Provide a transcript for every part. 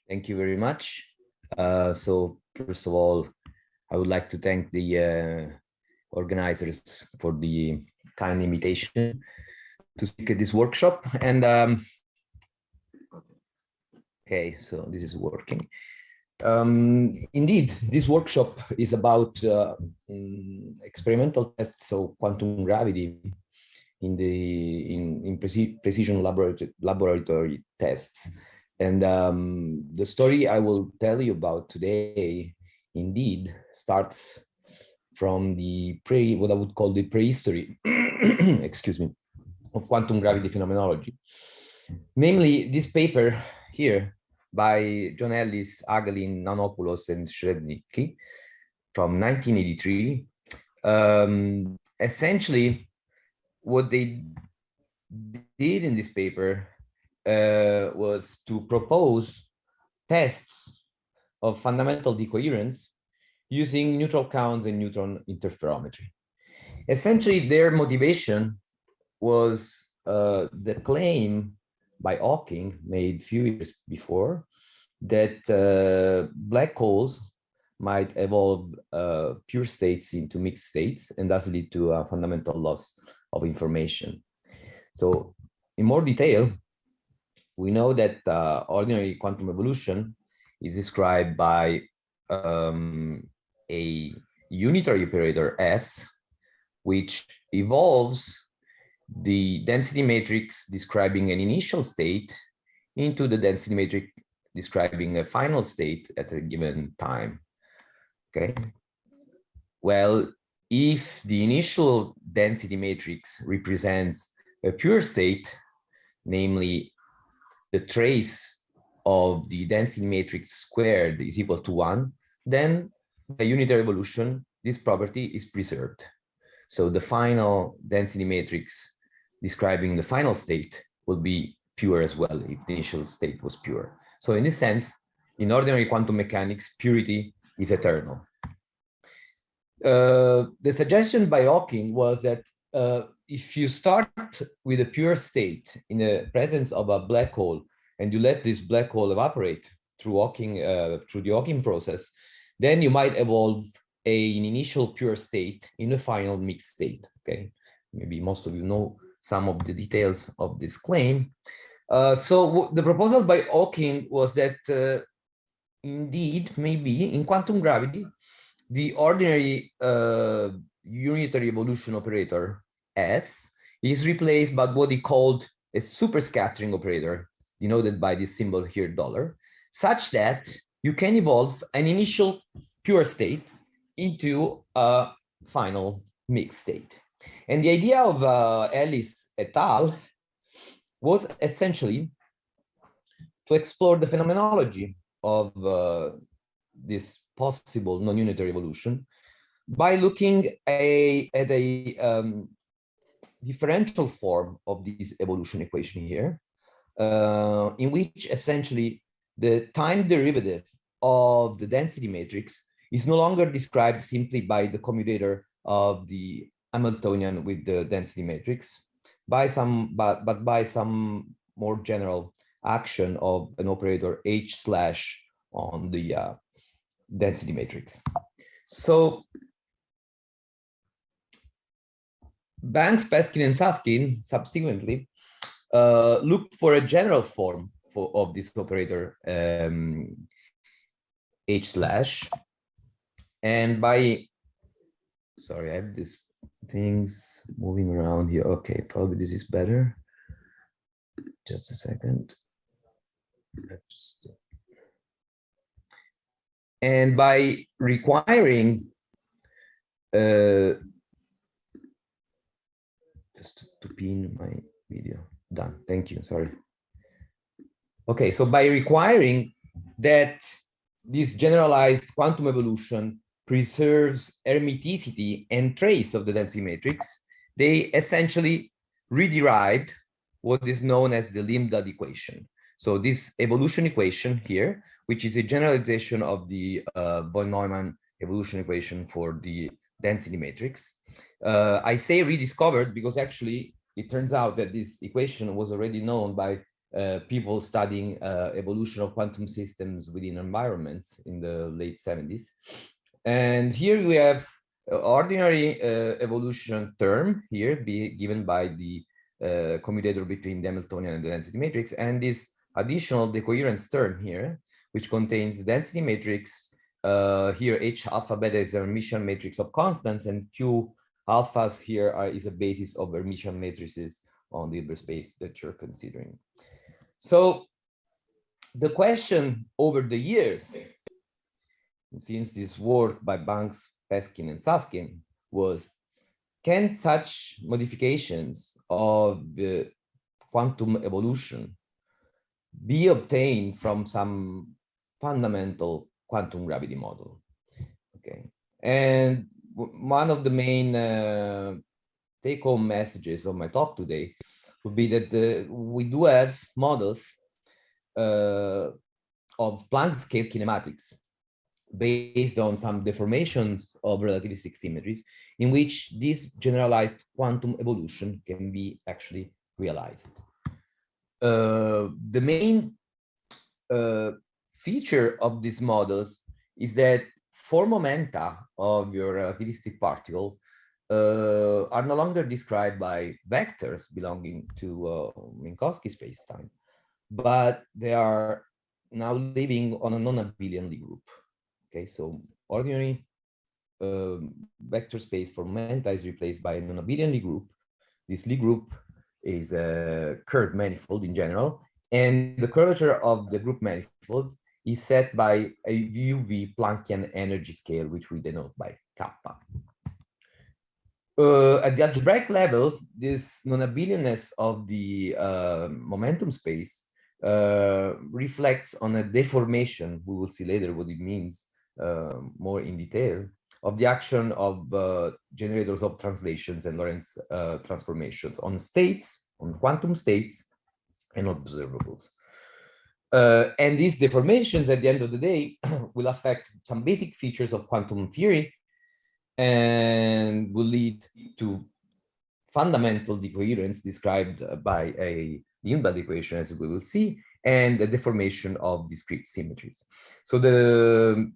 Thank you very much. So first of all, I would like to thank the organizers for the kind invitation to speak at this workshop. And okay, so this is working. Indeed, this workshop is about experimental tests of quantum gravity in precision laboratory tests. And the story I will tell you about today, indeed, starts from the what I would call the prehistory, excuse me, of quantum gravity phenomenology. Namely, this paper here by John Ellis, Agalin, Nanopoulos, and Srebnicki from 1983. Essentially, what they did in this paper was to propose tests of fundamental decoherence using neutral counts and neutron interferometry. Essentially, their motivation was the claim by Hawking made a few years before that black holes might evolve pure states into mixed states and thus lead to a fundamental loss of information. So in more detail, we know that ordinary quantum evolution is described by a unitary operator S, which evolves the density matrix describing an initial state into the density matrix describing a final state at a given time. Okay. Well, if the initial density matrix represents a pure state, namely the trace of the density matrix squared is equal to 1, then by unitary evolution, this property is preserved. So the final density matrix describing the final state will be pure as well if the initial state was pure. So in this sense, in ordinary quantum mechanics, purity is eternal. The suggestion by Hawking was that if you start with a pure state in the presence of a black hole and you let this black hole evaporate through Hawking, through the Hawking process, then you might evolve an initial pure state in a final mixed state. Okay, maybe most of you know some of the details of this claim. So the proposal by Hawking was that indeed, maybe in quantum gravity, the ordinary unitary evolution operator S is replaced by what he called a superscattering operator, denoted by this symbol here, $, such that you can evolve an initial pure state into a final mixed state. And the idea of Ellis et al. Was essentially to explore the phenomenology of this possible non-unitary evolution by looking at a differential form of this evolution equation here, in which essentially the time derivative of the density matrix is no longer described simply by the commutator of the Hamiltonian with the density matrix, but by some more general action of an operator H slash on the density matrix. So Banks, Peskin, and Susskind subsequently looked for a general form of this operator H slash, and by, sorry, I have this things moving around here. Okay, probably this is better. Just a second. And by requiring just to pin my video. Done. Thank you. Sorry. Okay, so by requiring that this generalized quantum evolution preserves hermeticity and trace of the density matrix, they essentially rederived what is known as the Lambda equation. So this evolution equation here, which is a generalization of the von Neumann evolution equation for the density matrix. I say rediscovered because actually it turns out that this equation was already known by people studying evolution of quantum systems within environments in the late 70s. And here we have ordinary evolution term here given by the commutator between the Hamiltonian and the density matrix, and this additional decoherence term here, which contains the density matrix. Here H alpha beta is a Hermitian matrix of constants, and Q alphas here is a basis of Hermitian matrices on the Hilbert space that you're considering. So the question over the years, since this work by Banks, Peskin, and Susskind was, can such modifications of the quantum evolution be obtained from some fundamental quantum gravity model? Okay, and one of the main take-home messages of my talk today would be that we do have models of Planck-scale kinematics based on some deformations of relativistic symmetries in which this generalized quantum evolution can be actually realized. The main feature of these models is that four momenta of your relativistic particle are no longer described by vectors belonging to Minkowski spacetime, but they are now living on a non-abelian Lie group. Okay, so ordinary vector space for momenta is replaced by a non-abelian Lie group. This Lie group is a curved manifold in general, and the curvature of the group manifold is set by a UV Planckian energy scale, which we denote by Kappa. At the algebraic level, this non-abelianness of the momentum space reflects on a deformation. We will see later what it means more in detail, of the action of generators of translations and Lorentz transformations on states, on quantum states, and observables. And these deformations, at the end of the day, will affect some basic features of quantum theory and will lead to fundamental decoherence described by a Lambda equation, as we will see, and the deformation of discrete symmetries. So the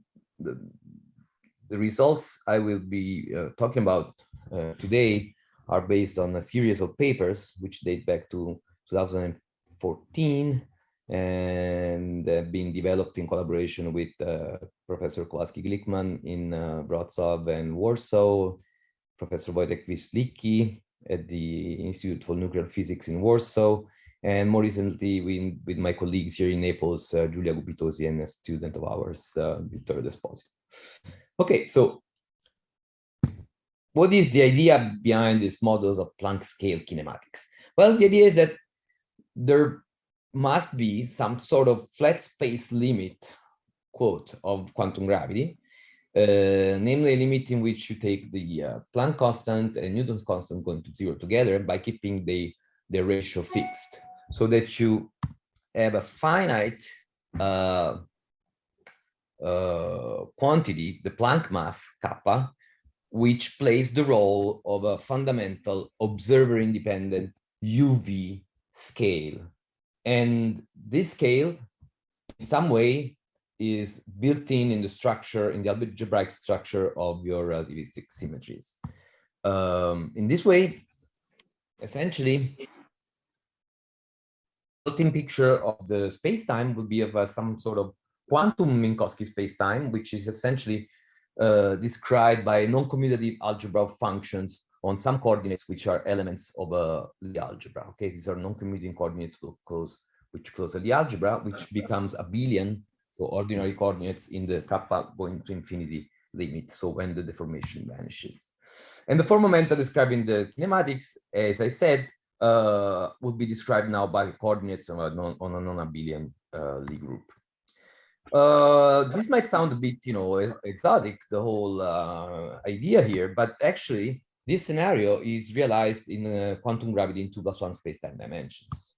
results I will be talking about today are based on a series of papers which date back to 2014 and being developed in collaboration with Professor Kowalski-Glickman in Wrocław and Warsaw, Professor Wojtek Wislicki at the Institute for Nuclear Physics in Warsaw, and more recently with my colleagues here in Naples, Giulia Gubitosi, and a student of ours, Vittorio Desposito. Okay, so what is the idea behind these models of Planck-scale kinematics? Well, the idea is that there must be some sort of flat space limit, quote, of quantum gravity, namely a limit in which you take the Planck constant and Newton's constant going to zero together by keeping the ratio fixed, so that you have a finite quantity, the Planck mass, Kappa, which plays the role of a fundamental observer-independent UV scale. And this scale, in some way, is built in the structure, in the algebraic structure of your relativistic symmetries. In this way, essentially, the built-in picture of the space-time would be of some sort of quantum Minkowski space-time, which is essentially described by non-commutative algebra of functions on some coordinates which are elements of a Lie algebra. Okay, these are non-commutative coordinates which close a Lie algebra, which becomes abelian, so ordinary coordinates in the Kappa going to infinity limit, so when the deformation vanishes. And the four momenta described in the kinematics, as I said, would be described now by coordinates on a non-abelian Lie group. This might sound a bit, exotic, the whole idea here, but actually this scenario is realized in quantum gravity in 2+1 space-time dimensions.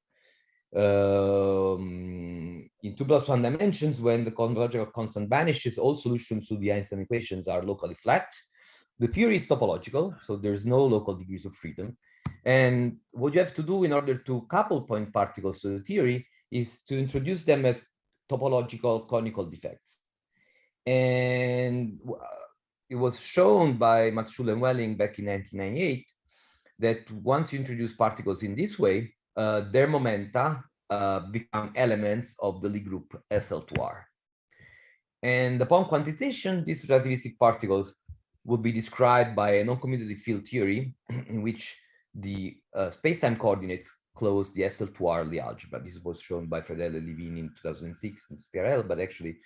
In 2+1 dimensions, when the convergence constant vanishes, all solutions to the Einstein equations are locally flat. The theory is topological, so there's no local degrees of freedom. And what you have to do in order to couple point particles to the theory is to introduce them as topological conical defects. And it was shown by Matsul and Welling back in 1998 that once you introduce particles in this way, their momenta become elements of the Lie group SL2R. And upon quantization, these relativistic particles would be described by a non-commutative field theory in which the space-time coordinates close the SL2R Lie algebra. This was shown by Fredel and Levin in 2006 in SPRL, but actually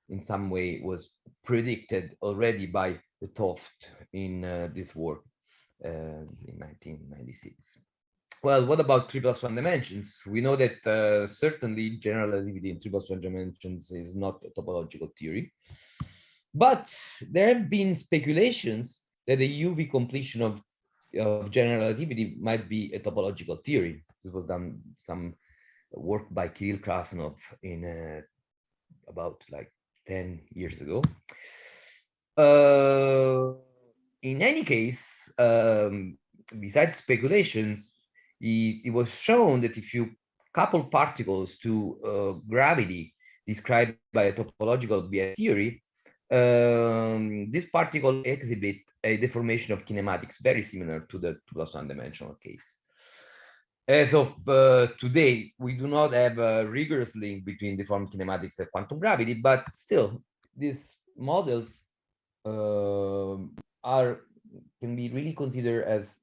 in some way was predicted already by the 't Hooft in this work in 1996. Well, what about 3+1 dimensions? We know that certainly general relativity in 3+1 dimensions is not a topological theory, but there have been speculations that the UV completion of general relativity might be a topological theory. This was done some work by Kirill Krasnov in about like 10 years ago. In any case, besides speculations, it was shown that if you couple particles to gravity described by a topological BF theory, this particle exhibit a deformation of kinematics very similar to the 2+1 dimensional case. As of today, we do not have a rigorous link between deformed kinematics and quantum gravity, but still, these models can be really considered as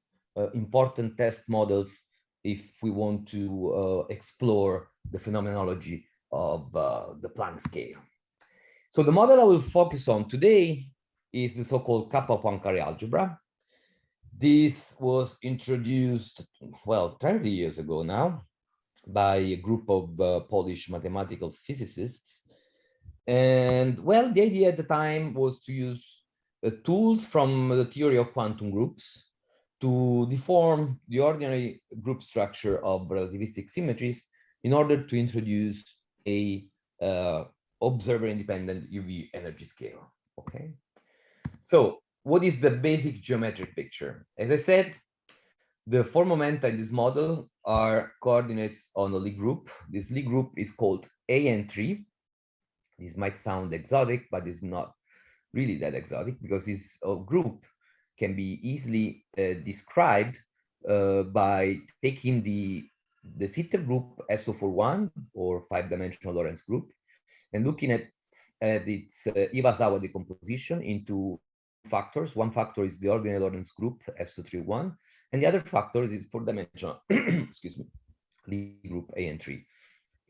important test models if we want to explore the phenomenology of the Planck scale. So the model I will focus on today is the so-called Kappa Pankari algebra. This was introduced, well, 20 years ago now by a group of Polish mathematical physicists. And well, the idea at the time was to use tools from the theory of quantum groups to deform the ordinary group structure of relativistic symmetries in order to introduce a observer-independent UV energy scale, okay? So what is the basic geometric picture? As I said, the four momenta in this model are coordinates on a Lie group. This Lie group is called AN3. This might sound exotic, but it's not really that exotic because this group can be easily described by taking the sitter group SO41 or 5-dimensional Lorentz group and looking at its Iwasawa decomposition into factors. One factor is the ordinary Lorentz group SO31, and the other factor is 4-dimensional, excuse me, Lie group AN3.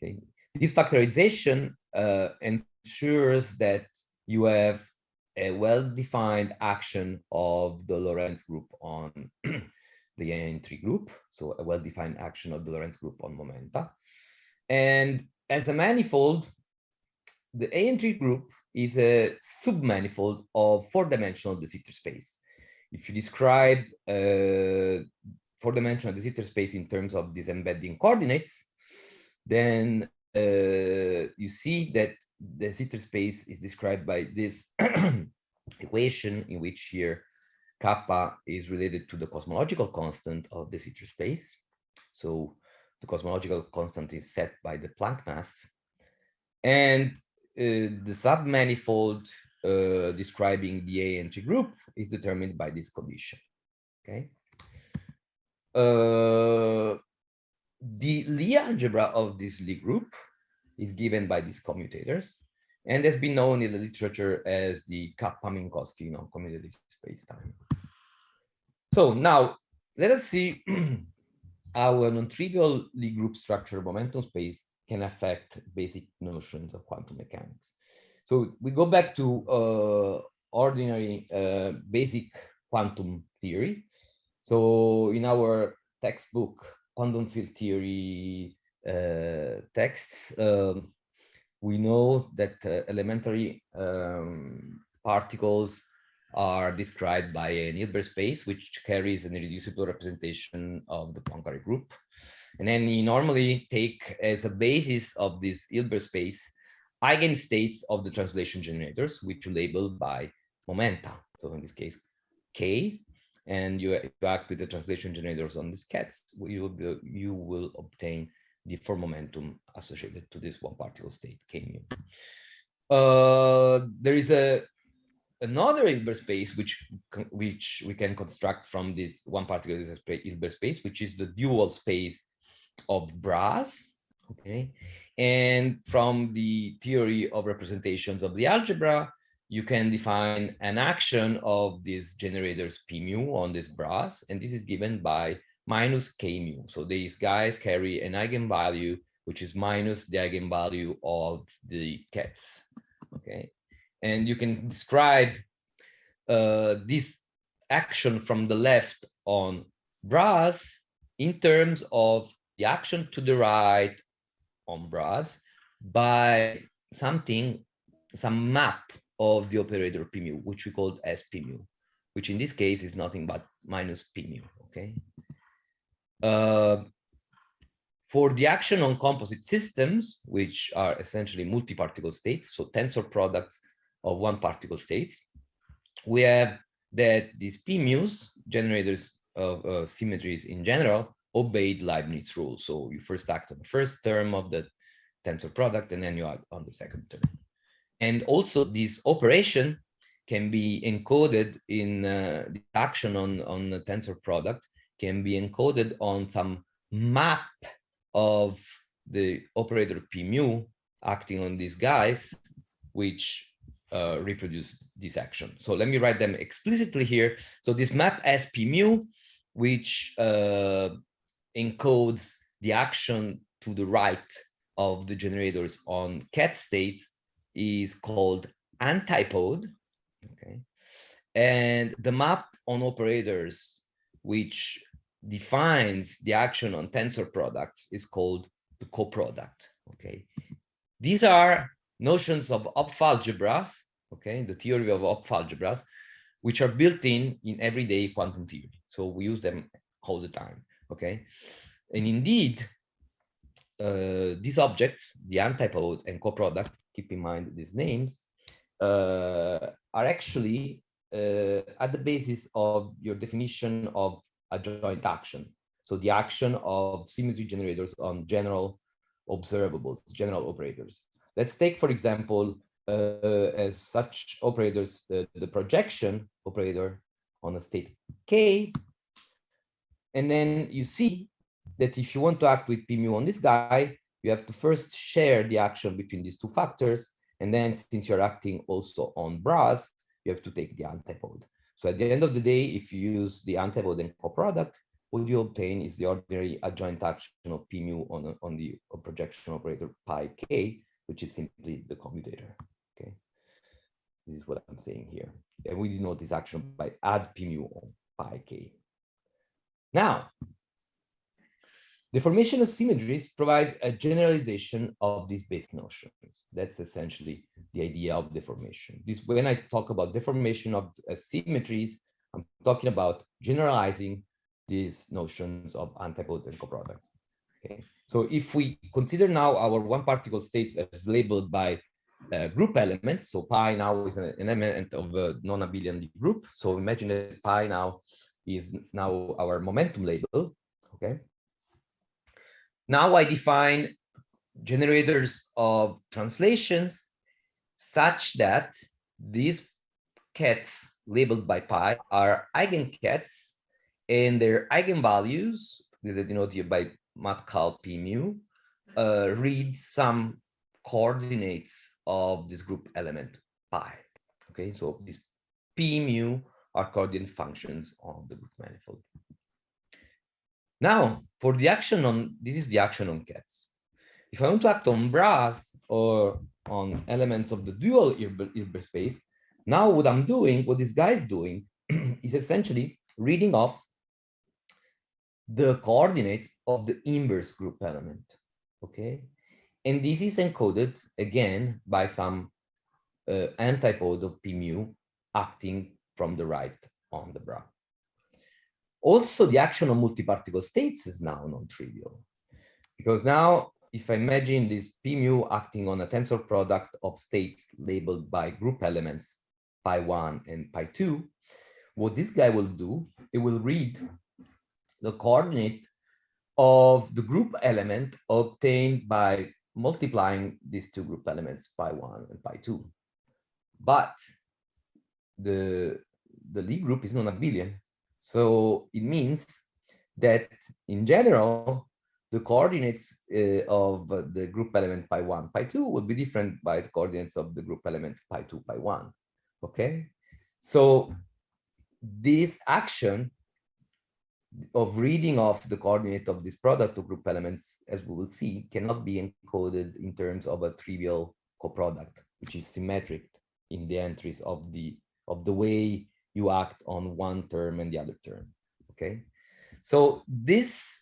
Okay, this factorization ensures that you have a well-defined action of the Lorentz group on the AN3 group, so a well-defined action of the Lorentz group on momenta. And as a manifold, the AN3 group is a submanifold of 4-dimensional de Sitter space. If you describe 4-dimensional de Sitter space in terms of these embedding coordinates, then you see that the de Sitter space is described by this equation in which here kappa is related to the cosmological constant of the de Sitter space. So the cosmological constant is set by the Planck mass. And the submanifold describing the AN3 group is determined by this condition. Okay. The Lie algebra of this Lie group is given by these commutators and has been known in the literature as the Kappa-Minkowski non-commutative spacetime. So now let us see how a non-trivial Lie group structure momentum space can affect basic notions of quantum mechanics. So we go back to ordinary basic quantum theory. So in our textbook, quantum field theory texts, we know that elementary particles are described by an Hilbert space, which carries an irreducible representation of the Pankari group. And then you normally take as a basis of this Hilbert space eigenstates of the translation generators, which you label by momenta. So in this case, K. and you act with the translation generators on these cats, you will obtain the form momentum associated to this one particle state, k mu. There is another Hilbert space which we can construct from this one particle Hilbert space, which is the dual space of brass. Okay, and from the theory of representations of the algebra, you can define an action of these generators p mu on this brass, and this is given by minus k mu. So these guys carry an eigenvalue which is minus the eigenvalue of the cats. Okay, and you can describe this action from the left on brass in terms of the action to the right on brass by some map of the operator p mu, which we called S p mu, which in this case is nothing but minus p mu. Okay. For the action on composite systems, which are essentially multi-particle states, so tensor products of one particle states, we have that these p mu's, generators of symmetries in general, obeyed Leibniz rule. So you first act on the first term of the tensor product, and then you act on the second term. And also this operation can be encoded in the action on the tensor product can be encoded on some map of the operator p mu acting on these guys, which reproduce this action. So let me write them explicitly here. So this map S p mu, which encodes the action to the right of the generators on cat states, is called antipode. Okay, and the map on operators, which defines the action on tensor products, is called the coproduct. Okay, these are notions of Hopf algebras. Okay, the theory of Hopf algebras, which are built in everyday quantum theory. So we use them all the time. Okay, and indeed, these objects, the antipode and coproduct, keep in mind these names, are actually at the basis of your definition of a joint action. So the action of symmetry generators on general observables, general operators. Let's take, for example, as such operators, the projection operator on a state K. And then you see that if you want to act with p mu on this guy, you have to first share the action between these two factors. And then since you're acting also on brass, you have to take the antipode. So at the end of the day, if you use the antipode and coproduct, what you obtain is the ordinary adjoint action of p mu on the projection operator pi k, which is simply the commutator. Okay, this is what I'm saying here. And we denote this action by add p mu on pi k. Now, deformation of symmetries provides a generalization of these basic notions. That's essentially the idea of deformation. This, when I talk about deformation of symmetries, I'm talking about generalizing these notions of antipode and coproduct. Okay, so if we consider now our one particle states as labeled by group elements, so pi now is an element of a non-abelian group. So imagine that pi now is now our momentum label. Okay. Now I define generators of translations such that these cats labeled by pi are eigencats, and their eigenvalues, denoted by mat-cal p mu, read some coordinates of this group element pi. Okay, so these p mu are coordinate functions of the group manifold. Now, for the action on, this is the action on cats. If I want to act on brass or on elements of the dual Hilbert space, now what I'm doing, what this guy is doing, is essentially reading off the coordinates of the inverse group element. Okay, and this is encoded again by some antipode of p mu acting from the right on the bra. Also, the action on multi-particle states is now non-trivial, because now if I imagine this p mu acting on a tensor product of states labeled by group elements pi1 and pi2, what this guy will do it will read the coordinate of the group element obtained by multiplying these two group elements, pi1 and pi2. But the Lie group is non-abelian. So it means that in general, the coordinates of the group element pi1, pi2 will be different by the coordinates of the group element pi2, pi1. Okay? So this action of reading of the coordinate of this product of group elements, as we will see, cannot be encoded in terms of a trivial coproduct, which is symmetric in the entries of the way you act on one term and the other term. Okay, so this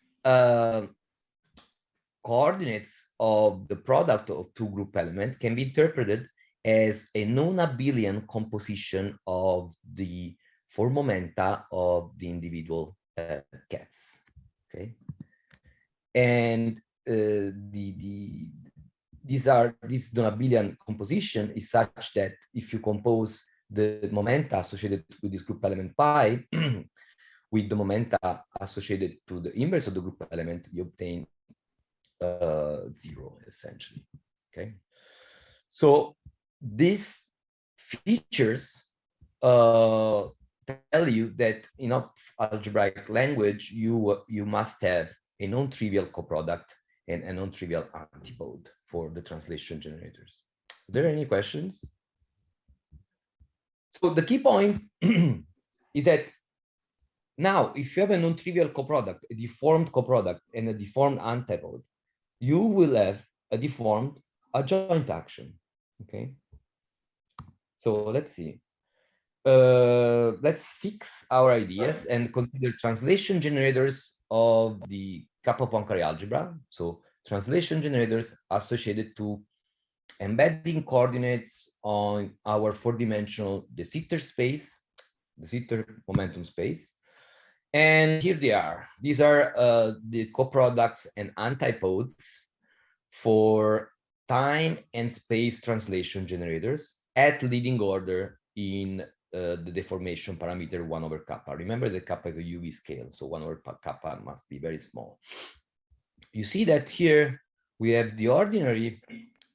coordinates of the product of two group elements can be interpreted as a non-abelian composition of the four momenta of the individual cats. Okay, and this non-abelian composition is such that if you compose the momenta associated with this group element pi with the momenta associated to the inverse of the group element, you obtain 0 essentially. Okay, so these features tell you that in algebraic language you must have a non-trivial coproduct and a non-trivial antipode for the translation generators. Are there any questions? So the key point is that now, if you have a non-trivial coproduct, a deformed coproduct, and a deformed antipode, you will have a deformed adjoint action. Okay. So let's see. Let's fix our ideas and consider translation generators of the Kappa-Pankari algebra. So translation generators associated to embedding coordinates on our four-dimensional de Sitter space, the Sitter momentum space. And here they are. These are the coproducts and antipodes for time and space translation generators at leading order in the deformation parameter 1 over kappa. Remember that kappa is a UV scale, so 1 over kappa must be very small. You see that here we have the ordinary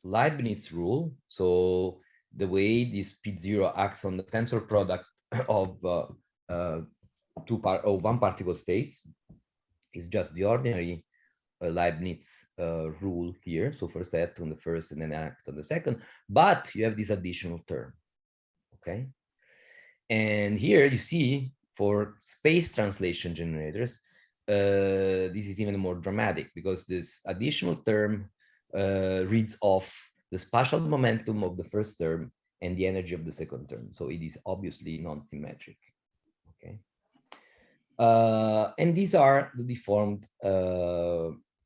Leibniz rule. So the way this P0 acts on the tensor product of one particle states is just the ordinary Leibniz rule here. So first I act on the first and then I act on the second, but you have this additional term. Okay. And here you see for space translation generators, this is even more dramatic because this additional term reads off the spatial momentum of the first term and the energy of the second term. So it is obviously non-symmetric. Okay. And these are the deformed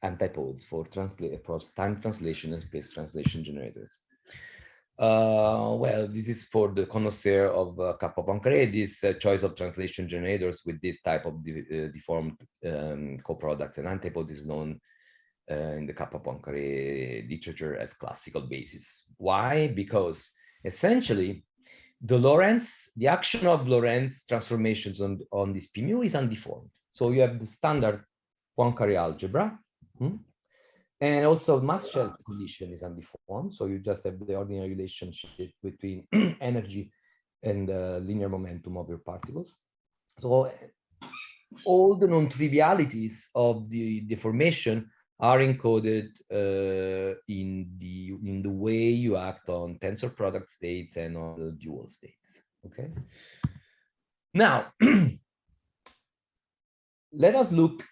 antipodes for time translation and space translation generators. Well, this is for the connoisseur of Kappa-Pankari, this choice of translation generators with this type of deformed coproducts and antipodes is known in the Kappa-Pankari literature as classical basis. Why? Because essentially the action of Lorentz transformations on this P mu is undeformed. So you have the standard Poincare algebra, and also mass shell condition is undeformed. So you just have the ordinary relationship between energy and linear momentum of your particles. So all the non-trivialities of the deformation are encoded in the way you act on tensor product states and on the dual states. Okay. Now, let us look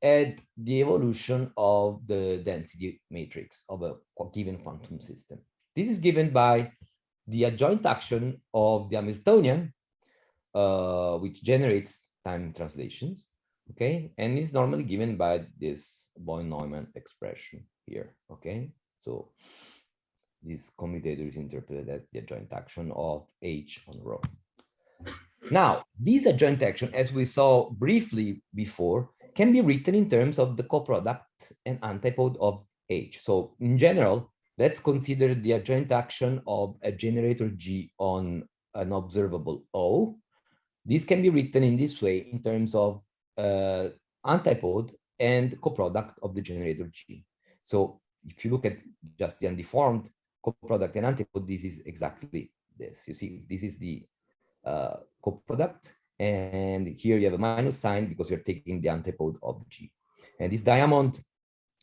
at the evolution of the density matrix of a given quantum system. This is given by the adjoint action of the Hamiltonian, which generates time translations, okay? And is normally given by this Bohm-Neumann expression here, okay? So this commutator is interpreted as the adjoint action of H on rho. Now, this adjoint action, as we saw briefly before, can be written in terms of the coproduct and antipode of H. So in general, let's consider the adjoint action of a generator G on an observable O. This can be written in this way in terms of antipode and coproduct of the generator G. So if you look at just the undeformed coproduct and antipode, this is exactly this. You see, this is the coproduct, and here you have a minus sign because you're taking the antipode of G. And this diamond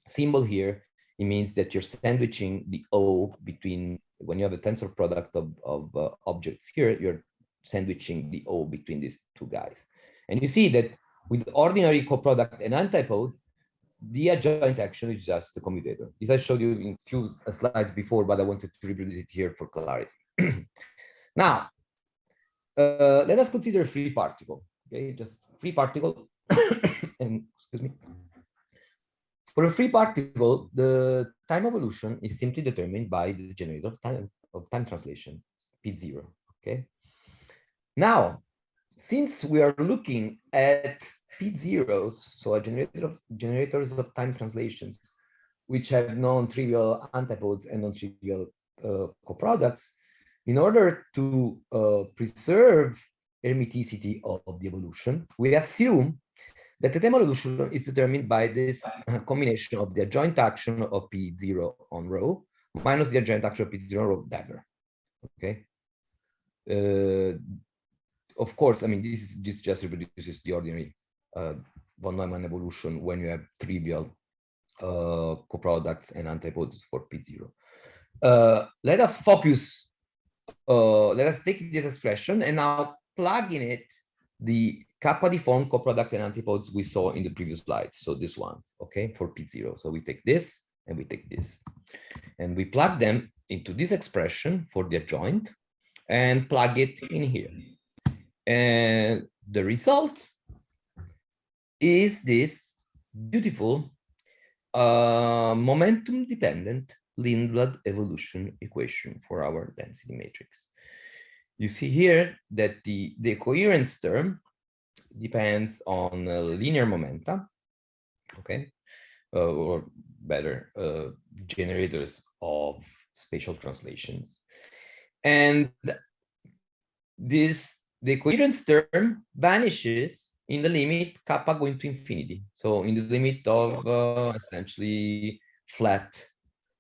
symbol here, it means that you're sandwiching the O between, when you have a tensor product of objects here, you're sandwiching the O between these two guys. And you see that with ordinary coproduct and antipode, the adjoint action is just the commutator. This I showed you in a few slides before, but I wanted to reproduce it here for clarity. Now, let us consider a free particle. Okay, just free particle. And excuse me. For a free particle, the time evolution is simply determined by the generator of time translation, P0. Okay. Now, since we are looking at P0s, so a generators of time translations, which have non-trivial antipodes and non-trivial coproducts, in order to preserve hermeticity of the evolution, we assume that the time evolution is determined by this combination of the adjoint action of P0 on rho minus the adjoint action of P0 on rho dagger. Okay. Of course, I mean, this just reproduces the ordinary von Neumann evolution when you have trivial coproducts and antipodes for P0. Let us focus, let us take this expression and now plug in it the Kappa deformed coproduct and antipodes we saw in the previous slides. So this ones, okay, for P0. So we take this and we take this. And we plug them into this expression for the adjoint and plug it in here. And the result is this beautiful momentum-dependent Lindblad evolution equation for our density matrix. You see here that the decoherence term depends on linear momenta, okay, or better, generators of spatial translations. And this decoherence term vanishes in the limit kappa going to infinity. So in the limit of essentially flat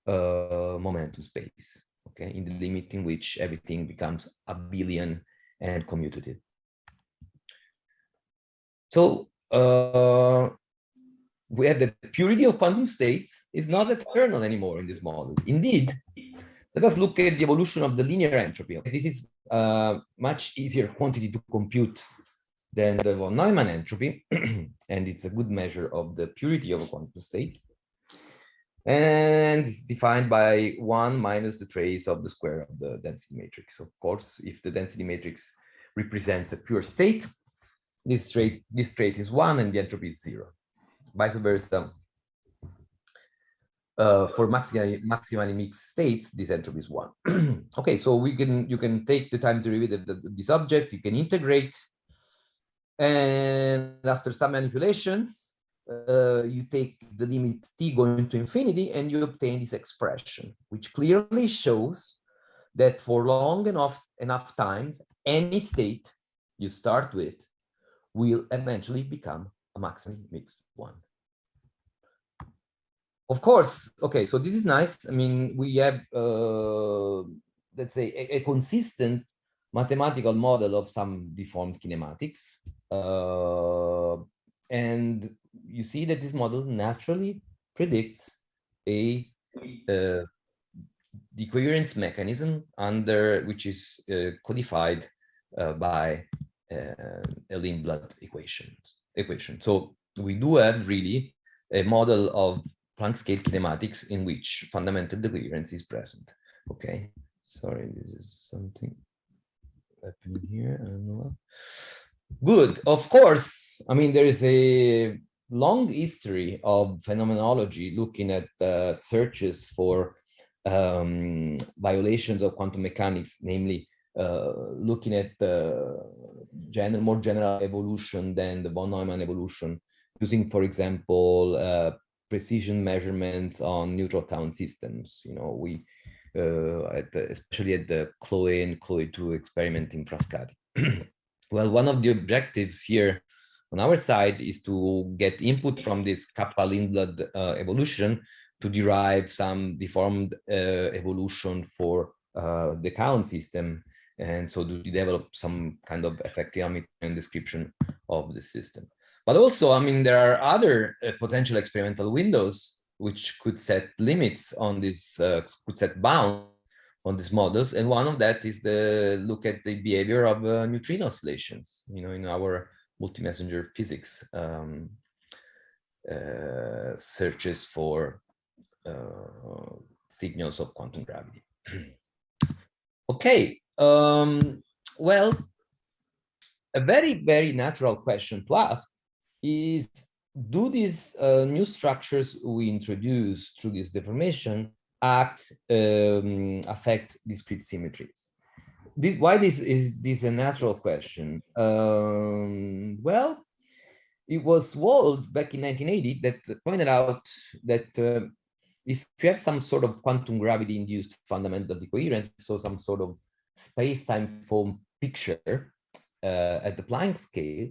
momentum space, okay, in the limit in which everything becomes abelian and commutative. So we have the purity of quantum states is not eternal anymore in these models. Indeed, let us look at the evolution of the linear entropy. This is much easier quantity to compute than the von Neumann entropy, and it's a good measure of the purity of a quantum state. And it's defined by 1 minus the trace of the square of the density matrix. Of course, if the density matrix represents a pure state, this trace is 1 and the entropy is 0. Vice versa. For maximally mixed states, this entropy is 1. Okay, so you can take the time derivative of this object, you can integrate, and after some manipulations, you take the limit t going to infinity and you obtain this expression, which clearly shows that for long enough times, any state you start with will eventually become a maximally mixed one. Of course, okay, so this is nice. I mean, we have, let's say, a consistent mathematical model of some deformed kinematics. And you see that this model naturally predicts a decoherence mechanism under which is codified by a Lindblad equation. So we do have really a model of Planck-scale kinematics in which fundamental decoherence is present. Okay, sorry, this is something happening here. I don't know. Good. Of course, I mean, there is a long history of phenomenology looking at searches for violations of quantum mechanics, namely looking at more general evolution than the von Neumann evolution, using, for example, precision measurements on neutral count systems. You know, we especially at the Chloe and Chloe 2 experiment in Frascati. Well, one of the objectives here on our side is to get input from this Kappa-Lindblad evolution to derive some deformed evolution for the count system, and so to develop some kind of effective and description of the system. But also, I mean, there are other potential experimental windows which could set limits on this, could set bounds on these models, and one of that is the look at the behavior of neutrino oscillations, you know, in our multi-messenger physics searches for signals of quantum gravity. Okay, well, a very natural question to ask is, do these new structures we introduce through this deformation affect discrete symmetries? Why is this a natural question? Well, it was Wald back in 1980 that pointed out that if you have some sort of quantum gravity induced fundamental decoherence, so some sort of space-time foam picture at the Planck scale,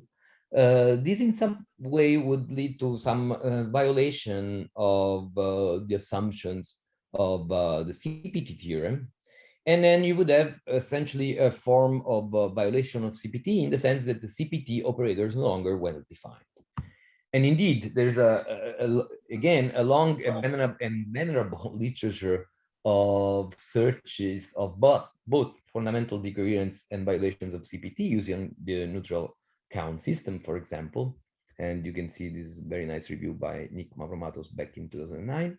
this in some way would lead to some violation of the assumptions of the CPT theorem. And then you would have essentially a form of violation of CPT in the sense that the CPT operator is no longer well defined. And indeed, there's again a long and venerable literature of searches of both fundamental decoherence and violations of CPT using the neutral count system, for example. And you can see this very nice review by Nick Mavromatos back in 2009.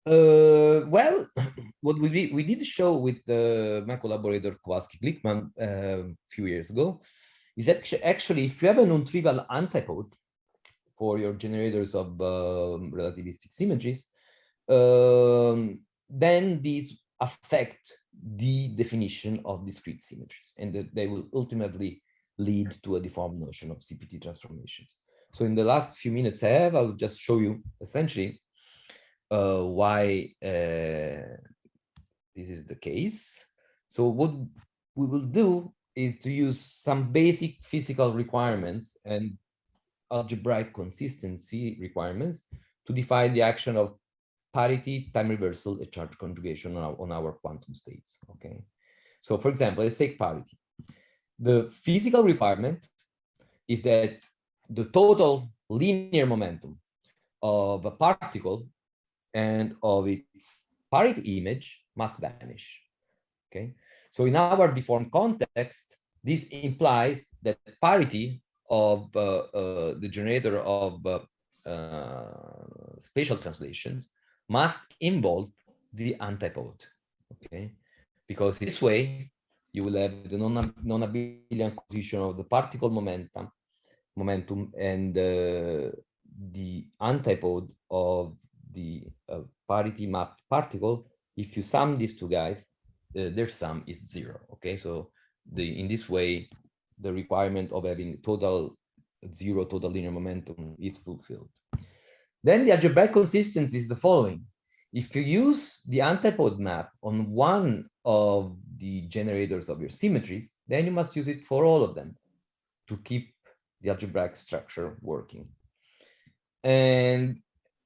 Well, what we did show with my collaborator Kowalski-Glickman a few years ago is that actually if you have a non-trivial antipode for your generators of relativistic symmetries, then these affect the definition of discrete symmetries, and that they will ultimately lead to a deformed notion of CPT transformations. So in the last few minutes I have, I'll just show you essentially why this is the case. So what we will do is to use some basic physical requirements and algebraic consistency requirements to define the action of parity, time reversal, and charge conjugation on our quantum states. Okay. So for example, let's take parity. The physical requirement is that the total linear momentum of a particle and of its parity image must vanish. Okay, so in our deformed context, this implies that parity of the generator of spatial translations must involve the antipode. Okay, because this way you will have the non-abelian position of the particle momentum and the antipode of the parity mapped particle. If you sum these two guys, their sum is 0. Okay, so in this way, the requirement of having total 0 total linear momentum is fulfilled. Then the algebraic consistency is the following. If you use the antipode map on one of the generators of your symmetries, then you must use it for all of them to keep the algebraic structure working. And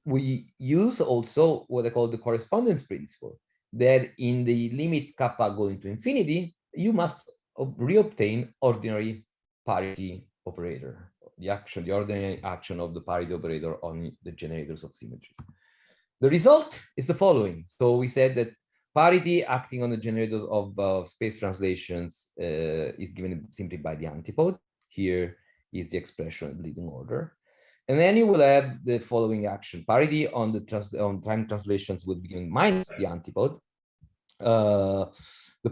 we use also what I call the correspondence principle, that in the limit kappa going to infinity, you must reobtain ordinary parity operator, the ordinary action of the parity operator on the generators of symmetries. The result is the following. So we said that parity acting on the generator of space translations is given simply by the antipode. Here is the expression in leading order. And then you will have the following action. Parity on the time translations will be given minus the antipode. The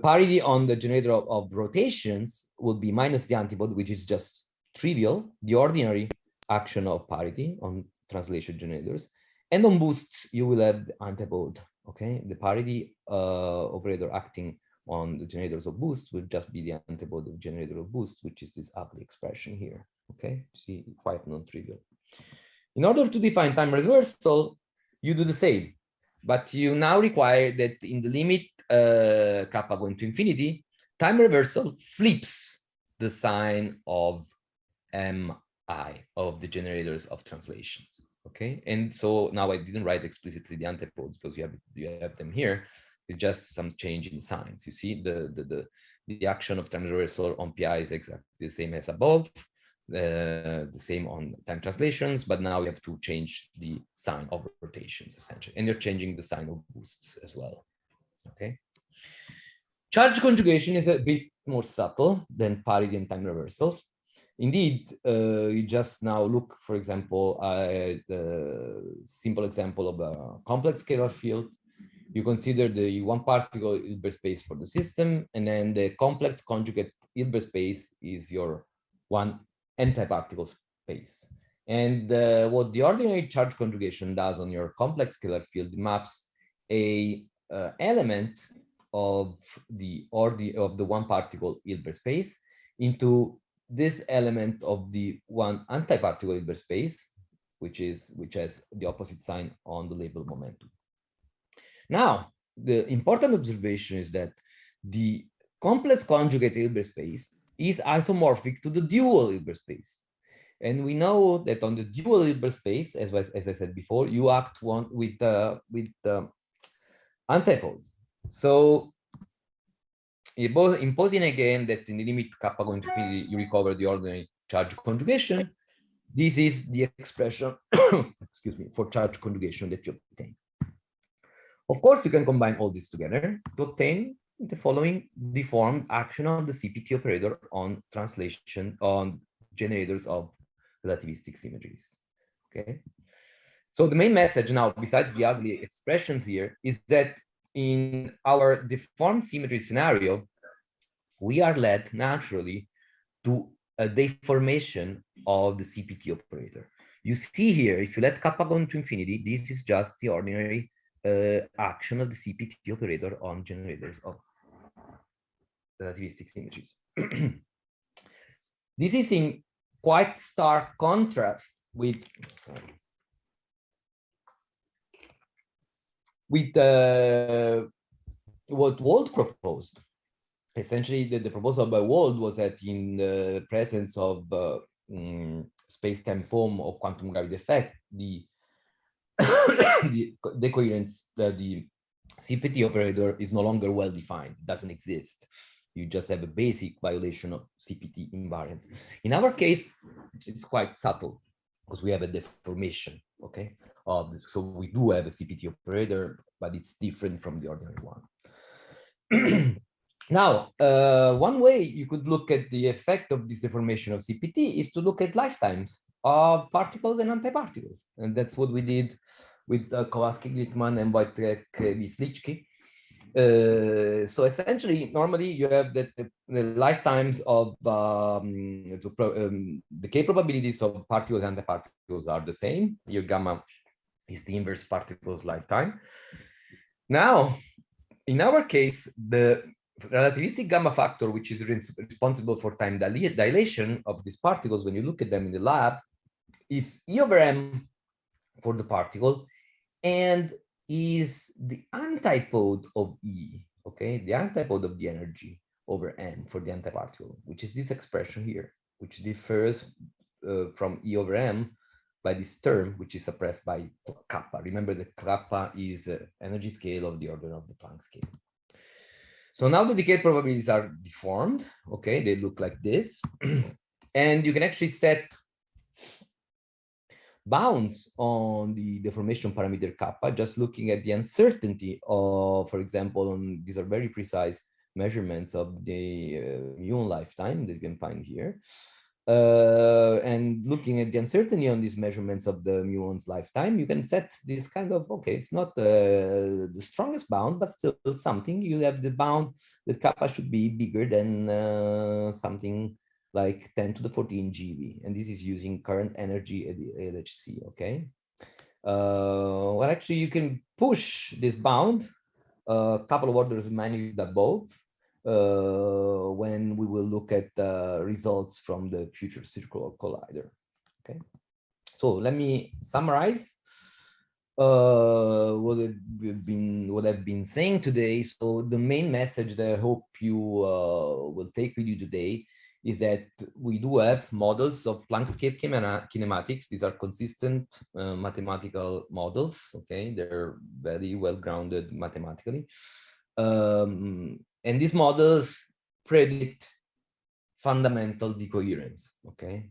parity on the generator of rotations will be minus the antipode, which is just trivial, the ordinary action of parity on translation generators. And on boosts, you will have the antipode, okay? The parity operator acting on the generators of boosts will just be the antipode of generator of boosts, which is this ugly expression here, okay? See, quite non-trivial. In order to define time reversal, you do the same, but you now require that in the limit kappa going to infinity, time reversal flips the sign of MI, of the generators of translations. Okay, and so now I didn't write explicitly the antipodes because you have them here. It's just some change in signs. You see the action of time reversal on PI is exactly the same as above, the same on time translations, but now you have to change the sign of rotations essentially, and you're changing the sign of boosts as well. Okay. Charge conjugation is a bit more subtle than parity and time reversals. Indeed, you just now look, for example, at the simple example of a complex scalar field. You consider the one particle Hilbert space for the system, and then the complex conjugate Hilbert space is your one antiparticle space. And what the ordinary charge conjugation does on your complex scalar field maps a element of the one particle Hilbert space into this element of the one antiparticle Hilbert space, which has the opposite sign on the label momentum. Now, the important observation is that the complex conjugate Hilbert space is isomorphic to the dual Hilbert space. And we know that on the dual Hilbert space, as I said before, you act one with antipodes. So imposing again that in the limit kappa going to infinity, you recover the ordinary charge conjugation. This is the expression, excuse me, for charge conjugation that you obtain. Of course, you can combine all this together to obtain the following deformed action of the CPT operator on translation on generators of relativistic symmetries. Okay. So the main message now, besides the ugly expressions here, is that in our deformed symmetry scenario, we are led naturally to a deformation of the CPT operator. You see here, if you let kappa go into infinity, this is just the ordinary action of the CPT operator on generators of relativistic symmetries. This is in quite stark contrast with, what Wald proposed. Essentially, the proposal by Wald was that in the presence of space-time foam of quantum gravity effect, the the decoherence, the CPT operator is no longer well defined, doesn't exist. You just have a basic violation of CPT invariance. In our case, it's quite subtle because we have a deformation, okay? So we do have a CPT operator, but it's different from the ordinary one. Now, one way you could look at the effect of this deformation of CPT is to look at lifetimes of particles and antiparticles. And that's what we did with Kowalski, Glickman, and Wojtek-Wisliczki. So essentially, normally you have the lifetimes of the decay probabilities of particles and antiparticles are the same. Your gamma is the inverse particles lifetime. Now, in our case, the relativistic gamma factor, which is responsible for time dilation of these particles, when you look at them in the lab, is E over m for the particle and is the antipode of E, okay? The antipode of the energy over m for the antiparticle, which is this expression here, which differs from E over m by this term, which is suppressed by kappa. Remember that kappa is energy scale of the order of the Planck scale. So now the decay probabilities are deformed, okay? They look like this. And you can actually set bounds on the deformation parameter kappa, just looking at the uncertainty of, for example, these are very precise measurements of the muon lifetime that you can find here. And looking at the uncertainty on these measurements of the muon's lifetime, you can set this kind of, okay, it's not the strongest bound, but still something. You have the bound that kappa should be bigger than something like 10 to the 14 GeV. And this is using current energy at the LHC, okay? Well, actually, you can push this bound a couple of orders of magnitude above when we will look at the results from the future circular collider. Okay, so let me summarize what I've been saying today. So the main message that I hope you will take with you today is that we do have models of Planck-scale kinematics. These are consistent mathematical models, okay? They're very well-grounded mathematically. And these models predict fundamental decoherence, okay?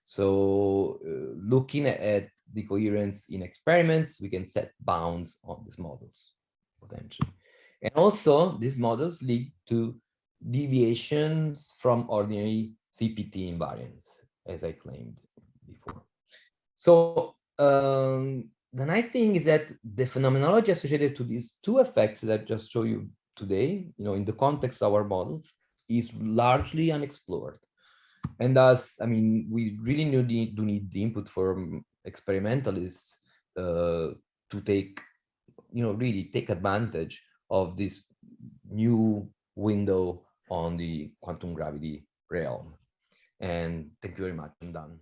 So looking at decoherence in experiments, we can set bounds on these models, potentially. And also, these models lead to deviations from ordinary CPT invariance, as I claimed before. So the nice thing is that the phenomenology associated to these two effects that I just showed you today, in the context of our models, is largely unexplored. And thus, I mean, we really do need the input from experimentalists to take, really take advantage of this new window on the quantum gravity realm. And thank you very much. I'm done.